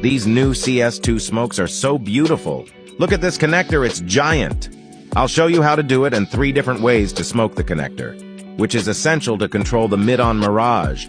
These new CS2 smokes are so beautiful. Look at this connector, it's giant. I'll show you how to do it and 3 different ways to smoke the connector, which is essential to control the mid-on Mirage.